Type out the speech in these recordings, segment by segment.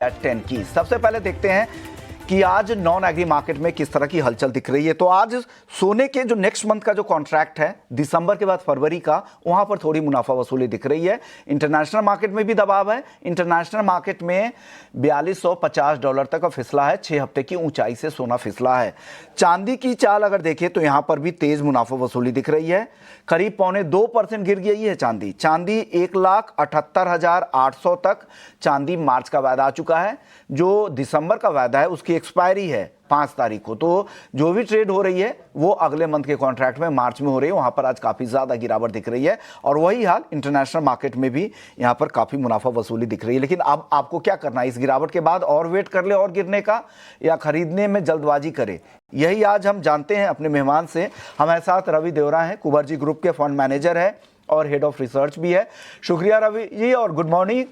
Eight 10 की। सबसे पहले देखते हैं कि आज नॉन एग्री मार्केट में किस तरह की हलचल दिख रही है। तो आज सोने के जो नेक्स्ट मंथ का जो कॉन्ट्रैक्ट है दिसंबर के बाद फरवरी का, वहां पर थोड़ी मुनाफा वसूली दिख रही है। इंटरनेशनल मार्केट में भी दबाव है। इंटरनेशनल मार्केट में $4250 तक का फिसला है। 6 हफ्ते की ऊंचाई से सोना फिसला है। चांदी की चाल अगर देखें तो यहां पर भी तेज मुनाफा वसूली दिख रही है। करीब 0.25% गिर गई है चांदी। चांदी 1,78,800 तक चांदी मार्च का वायदा आ चुका है। जो दिसंबर का वायदा है उसकी एक्सपायरी है 5 तारीख को। तो जो भी ट्रेड हो रही है वो अगले मंथ के कॉन्ट्रैक्ट में मार्च में हो रही है। वहां पर आज काफी ज्यादा गिरावट दिख रही है और वही हाल इंटरनेशनल मार्केट में भी यहां पर काफी मुनाफा वसूली दिख रही है। लेकिन अब आपको क्या करना है, इस गिरावट के बाद और वेट कर ले और गिरने का, या खरीदने में जल्दबाजी करे, यही आज हम जानते हैं अपने मेहमान से। हमारे साथ रवि देवरा हैं, कुबर्जी ग्रुप के फंड मैनेजर है और हेड ऑफ रिसर्च भी है। शुक्रिया रवि जी और गुड मॉर्निंग।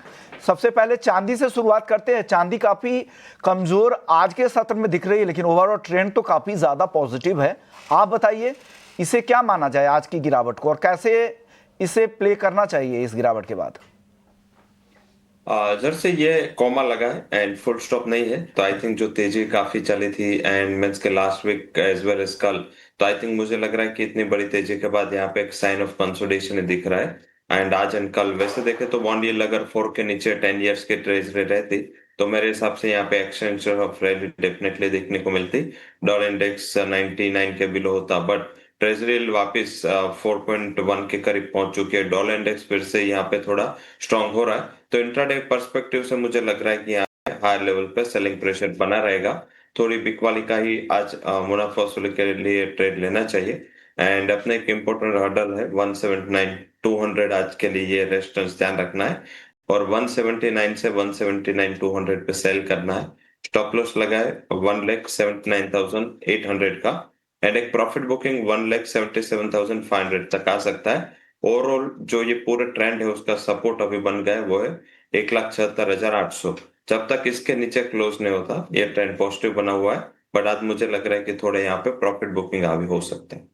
सबसे पहले चांदी से शुरुआत करते हैं। चांदी काफी कमजोर आज के सत्र में दिख रही है, लेकिन ओवरऑल ट्रेंड तो काफी ज्यादा पॉजिटिव है। आप बताइए इसे क्या माना जाए आज की गिरावट को, और कैसे इसे प्ले करना चाहिए इस गिरावट के बाद। जब से ये कॉमा लगा है एंड फुल स्टॉप नहीं है, तो आई थिंक जो तेजी काफी चली थी एंड मींस के last week as well as कल, तो आई थिंक मुझे लग रहा है कि इतनी बड़ी तेजी के बाद यहाँ पे एक साइन ऑफ कंसोलिडेशन दिख रहा है। एंड आज एंड कल वैसे देखे तो बॉन्ड यील्ड अगर 4 के नीचे 10 इयर्स के ट्रेजरी रहती तो मेरे हिसाब से यहाँ पे एक्सटेंशन ऑफ रैली डेफिनेटली देखने को मिलती। डॉलर इंडेक्स 99 के बिलो होता, बट ट्रेजरी वापस 4.1 के करीब पहुंच चुकी है। डॉलर इंडेक्स फिर से यहाँ पे थोड़ा स्ट्रांग हो रहा है, तो इंट्राडे पर्सपेक्टिव से मुझे लग रहा है कि यहाँ हायर लेवल पे सेलिंग प्रेशर बना रहेगा। थोड़ी बिक वाली का ही आज मुनाफा वसूली के लिए ट्रेड लेना चाहिए। एंड अपने एक इम्पोर्टेंट हर्डल है 179,200, आज के लिए ये रेजिस्टेंस ध्यान रखना है और 179 से 179,200 पे सेल करना है। स्टॉप लॉस लगा है 1,79,800 का एंड एक प्रॉफिट बुकिंग 1,77,500 तक आ सकता है। ओवरऑल जो ये पूरे ट्रेंड है उसका सपोर्ट अभी बन गया है, वो है 1,76,800। जब तक इसके नीचे क्लोज नहीं होता ये ट्रेंड पॉजिटिव बना हुआ है, बट आज मुझे लग रहा है कि थोड़े यहाँ पे प्रॉफिट बुकिंग अभी हो सकते हैं।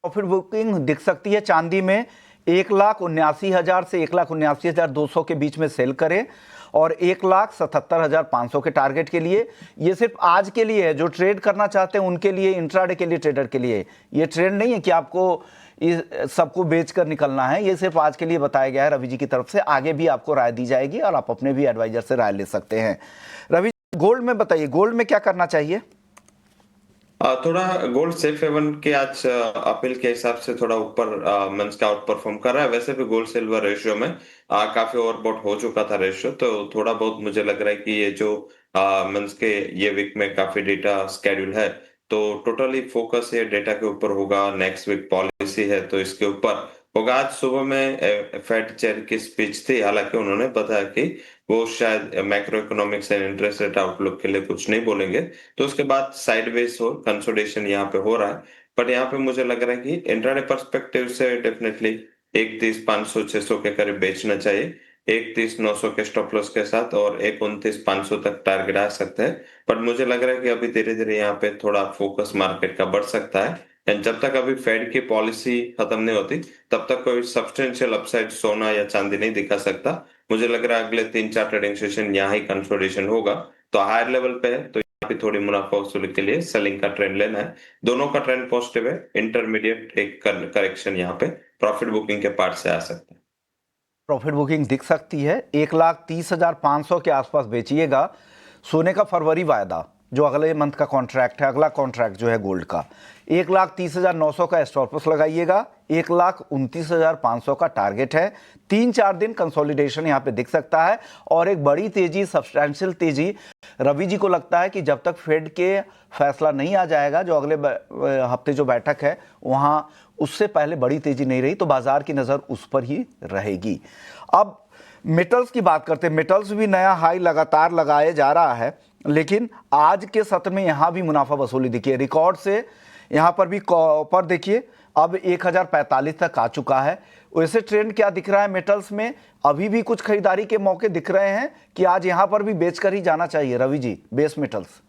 प्रॉफिट बुकिंग दिख सकती है चांदी में 1,79,000 से 1,79,200 के बीच में सेल करें और 1,77,500 के टारगेट के लिए। ये सिर्फ आज के लिए है, जो ट्रेड करना चाहते हैं उनके लिए, इंट्राडे के लिए, ट्रेडर के लिए। ये ट्रेड नहीं है कि आपको इस सबको बेचकर निकलना है। ये सिर्फ आज के लिए बताया गया है रवि जी की तरफ से। आगे भी आपको राय दी जाएगी और आप अपने भी एडवाइजर से राय ले सकते हैं। रवि, गोल्ड में बताइए, गोल्ड में क्या करना चाहिए। थोड़ा गोल्ड सेफ हेवन के आज अपील के हिसाब से थोड़ा ऊपर मंच का आउट परफॉर्म कर रहा है। वैसे भी गोल्ड सिल्वर रेशियो में काफी ओवरबॉट हो चुका था रेशियो, तो थोड़ा बहुत मुझे लग रहा है कि ये जो मंच के ये वीक में काफी डेटा स्केड्यूल है, तो टोटली फोकस ये डेटा के ऊपर होगा। नेक्स्ट वीक पॉलिसी है तो इसके ऊपर होगा। आज सुबह में फेड चेयर की स्पीच थी, हालांकि उन्होंने बताया कि वो शायद macro economics and interest rate outlook के लिए कुछ नहीं बोलेंगे, तो उसके बाद साइडवेज हो कंसोलिडेशन यहाँ पे हो रहा है। बट यहाँ पे मुझे लग रहा है कि इंट्राडे पर्सपेक्टिव से डेफिनेटली 1,30,500-600 के करीब बेचना चाहिए, 1,30,900 के स्टॉप लॉस के साथ, और 1,29,500 तक टारगेट आ सकता है। बट मुझे लग रहा है कि अभी धीरे धीरे यहाँ पे थोड़ा फोकस मार्केट का बढ़ सकता है एंड जब तक अभी फेड की पॉलिसी खत्म नहीं होती तब तक कोई सब्सटेंशियल अपसाइड सोना या चांदी नहीं दिखा सकता। मुझे लग रहा है अगले 3-4 ट्रेडिंग सेशन यहाँ ही कंसोलिडेशन होगा, तो हायर लेवल पे है तो यहाँ पे थोड़ी मुनाफा वसूली के लिए सेलिंग का ट्रेंड लेना है। दोनों का ट्रेंड पॉजिटिव है। इंटरमीडिएट एक करेक्शन यहाँ पे प्रॉफिट बुकिंग के पार्ट से आ सकता है। प्रॉफिट बुकिंग दिख सकती है 1,30,500 के आसपास बेचिएगा। सोने का फरवरी वायदा जो अगले मंथ का कॉन्ट्रैक्ट है, अगला कॉन्ट्रैक्ट जो है गोल्ड का, 1,30,900 का स्टॉप लॉस लगाइएगा। 1,29,500 का टारगेट है। 3-4 दिन कंसोलिडेशन यहाँ पे दिख सकता है और एक बड़ी तेजी, सब्सटैंशियल तेजी रवि जी को लगता है कि जब तक फेड के फैसला नहीं आ जाएगा, जो अगले हफ्ते जो बैठक है वहां, उससे पहले बड़ी तेजी नहीं रही तो बाजार की नजर उस पर ही रहेगी। अब मेटल्स की बात करते हैं। मेटल्स भी नया हाई लगातार लगाए जा रहा है, लेकिन आज के सत्र में यहां भी मुनाफा वसूली दिखी है रिकॉर्ड से। यहां पर भी कॉपर देखिए अब 1,045 तक आ चुका है। वैसे ट्रेंड क्या दिख रहा है मेटल्स में, अभी भी कुछ खरीदारी के मौके दिख रहे हैं कि आज यहां पर भी बेचकर ही जाना चाहिए Ravi ji, base metals.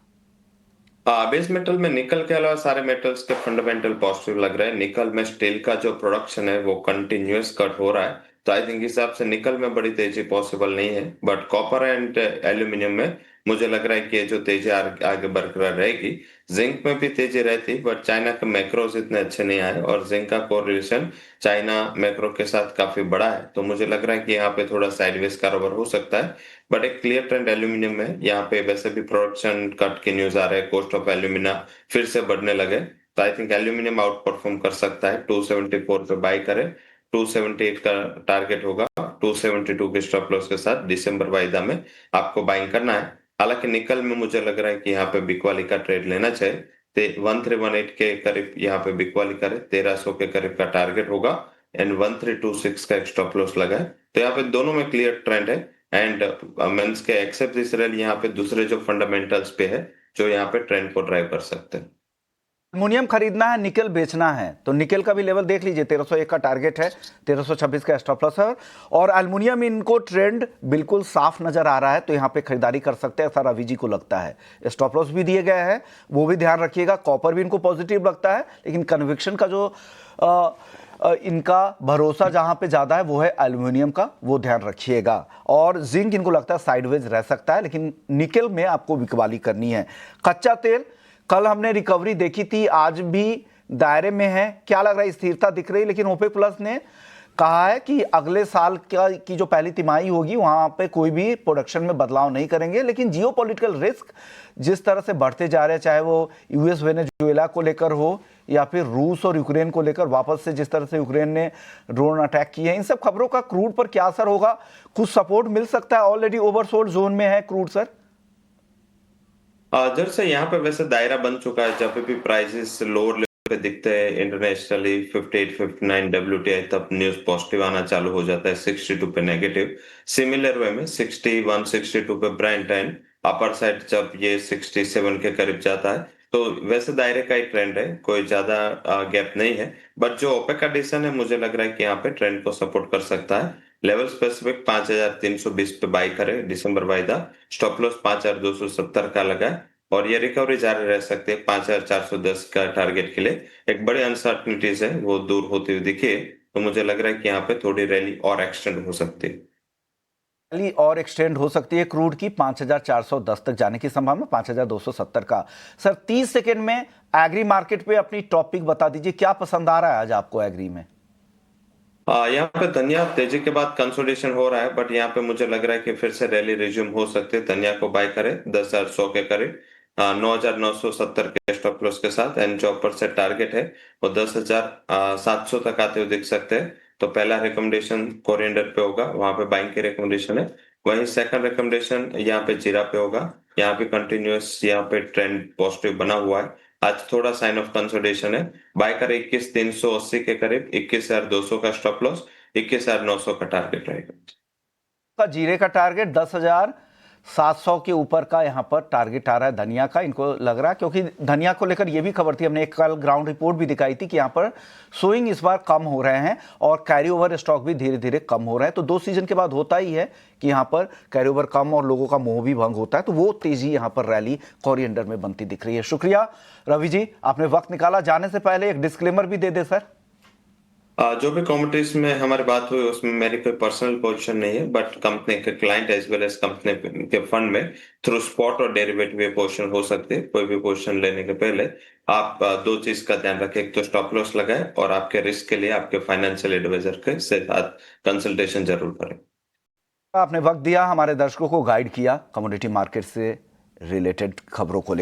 Base metal में निकल के अलावा सारे मेटल्स के फंडामेंटल पॉजिटिव लग रहे हैं। निकल में स्टील का जो प्रोडक्शन है वो कंटिन्यूअस कट हो रहा है तो आई थिंक इस हिसाब से निकल में बड़ी तेजी पॉसिबल नहीं है, बट कॉपर एंड एल्यूमिनियम में मुझे लग रहा है कि ये जो तेजी आगे बरकरार रहेगी। जिंक में भी तेजी रहती, बट चाइना के मैक्रोज इतने अच्छे नहीं आए और जिंक का कोरिलेशन चाइना मैक्रो के साथ काफी बड़ा है, तो मुझे लग रहा है कि यहाँ पे थोड़ा साइडवेज कारोबार हो सकता है। बट एक क्लियर ट्रेंड एल्यूमिनियम में, यहाँ पे वैसे भी प्रोडक्शन कट के न्यूज आ रहे हैं, कॉस्ट ऑफ एल्यूमिना फिर से बढ़ने लगे, तो I think aluminium out perform कर सकता है। 274 पे बाई करे, 278 का टारगेट होगा, 272 के स्टॉप लॉस के साथ दिसंबर वायदा में आपको बाइंग करना है। हालांकि निकल में मुझे लग रहा है कि यहाँ पे बिकवाली का ट्रेड लेना चाहिए, 1318 के करीब यहाँ पे बिकवाली करे, 1300 के करीब का टारगेट होगा एंड 1326 का एक स्टॉप लॉस लगा है, तो यहाँ पे दोनों में क्लियर ट्रेंड है। एंड मेंस के एक्सेप्ट दिस रैली यहाँ पे दूसरे जो फंडामेंटल्स पे है, जो यहाँ पे ट्रेंड को ड्राइव कर सकते हैं। एल्युमिनियम खरीदना है, निकल बेचना है, तो निकल का भी लेवल देख लीजिए, 1301 का टारगेट है, 1326 का स्टॉप लॉस है और एल्युमिनियम इनको ट्रेंड बिल्कुल साफ नजर आ रहा है, तो यहाँ पे खरीदारी कर सकते हैं, ऐसा रवि जी को लगता है। स्टॉप लॉस भी दिए गए हैं, वो भी ध्यान रखिएगा। कॉपर भी इनको पॉजिटिव लगता है, लेकिन कन्विक्शन का जो इनका भरोसा जहां पे ज्यादा है वो है एल्युमिनियम का, वो ध्यान रखिएगा। और जिंक इनको लगता है साइडवेज रह सकता है, लेकिन निकल में आपको बिकवाली करनी है। कच्चा तेल कल हमने रिकवरी देखी थी, आज भी दायरे में है, क्या लग रहा है, स्थिरता दिख रही है, लेकिन ओपेक प्लस ने कहा है कि अगले साल की जो पहली तिमाही होगी वहां पे कोई भी प्रोडक्शन में बदलाव नहीं करेंगे। लेकिन जियोपॉलिटिकल रिस्क जिस तरह से बढ़ते जा रहे हैं, चाहे वो यूएस वेनेजुएला को लेकर हो या फिर रूस और यूक्रेन को लेकर, वापस से जिस तरह से यूक्रेन ने ड्रोन अटैक किए हैं, इन सब खबरों का क्रूड पर क्या असर होगा? कुछ सपोर्ट मिल सकता है? ऑलरेडी ओवरसोल्ड जोन में है क्रूड सर। जब से यहाँ पे वैसे दायरा बन चुका है, जब भी प्राइसेस लोअर लेवल पे दिखते हैं इंटरनेशनली 58 59 WTI, तब न्यूज पॉजिटिव आना चालू हो जाता है, 62 पे नेगेटिव। सिमिलर वे में 61 62 पे ब्रांड एंड अपर साइड जब ये 67 के करीब जाता है, तो वैसे दायरे का ही ट्रेंड है, कोई ज्यादा गैप नहीं है। बट जो ओपेक का डिसीजन है, मुझे लग रहा है कि यहाँ पे ट्रेंड को सपोर्ट कर सकता है। लेवल स्पेसिफिक 5320 पे बाई करे, दिसंबर वायदा, स्टॉप लॉस 5270 का लगा है और ये रिकवरी जारी रह सकती है 5410 का टारगेट के लिए। एक बड़ी अनसर्टनिटीज है, वो दूर होती हुई दिखी, तो मुझे लग रहा है कि यहाँ पे थोड़ी रैली और एक्सटेंड हो सकती है। रैली और एक्सटेंड हो सकती है क्रूड की, 5410 तक जाने की संभावना, 5270 का। सर 30 सेकेंड में एग्री मार्केट पे अपनी टॉपिक बता दीजिए, क्या पसंद आ रहा है आज आपको एग्री में? यहाँ पे धनिया तेजी के बाद कंसोलिडेशन हो रहा है, बट यहाँ पे मुझे लग रहा है कि फिर से रैली रिज्यूम हो सकती है। धनिया को बाय करे 10,100 के करीब, 9,970 के स्टॉप लॉस के साथ, एंड जो अपर से टारगेट है वो 10,700 तक आते हुए दिख सकते हैं। तो पहला रिकमेंडेशन कोरिएंडर पे होगा, वहां पे बाइंग की रिकमेंडेशन है। वहीं सेकंड रिकमेंडेशन यहाँ पे जीरा पे होगा, यहाँ पे कंटिन्यूअस यहाँ पे ट्रेंड पॉजिटिव बना हुआ है। आज थोड़ा साइन ऑफ कंसोलिडेशन है, बाय कर 21,380 के करीब, 21,200 का स्टॉप लॉस, 21,900 का टारगेट रहेगा। का जीरे का टारगेट 10,700 के ऊपर का यहाँ पर टारगेट आ रहा है धनिया का, इनको लग रहा है, क्योंकि धनिया को लेकर ये भी खबर थी, हमने एक कल ग्राउंड रिपोर्ट भी दिखाई थी कि यहाँ पर सोइंग इस बार कम हो रहे हैं और कैरी ओवर स्टॉक भी धीरे धीरे कम हो रहे हैं। तो 2 सीजन के बाद होता ही है कि यहाँ पर कैरी ओवर कम और लोगों का मोह भी भंग होता है, तो वो तेजी यहाँ पर रैली कोरिएंडर में बनती दिख रही है। शुक्रिया रवि जी, आपने वक्त निकाला। जाने से पहले एक डिस्क्लेमर भी दे दे सर। जो भी कॉमोडिटीज में हमारी बात हुई उसमें मेरी कोई पर्सनल पोजीशन नहीं है, बट कंपनी के client as well as company के फंड में थ्रू स्पॉट और डेरिवेटिव पोजीशन हो सकती है। कोई भी पोजीशन लेने के पहले आप 2 चीज का ध्यान रखें, एक तो स्टॉप लॉस लगाए और आपके रिस्क के लिए आपके फाइनेंशियल एडवाइजर के साथ कंसल्टेशन जरूर करें। आपने वक्त दिया, हमारे दर्शकों को गाइड किया कमोडिटी मार्केट से रिलेटेड खबरों को लेकर।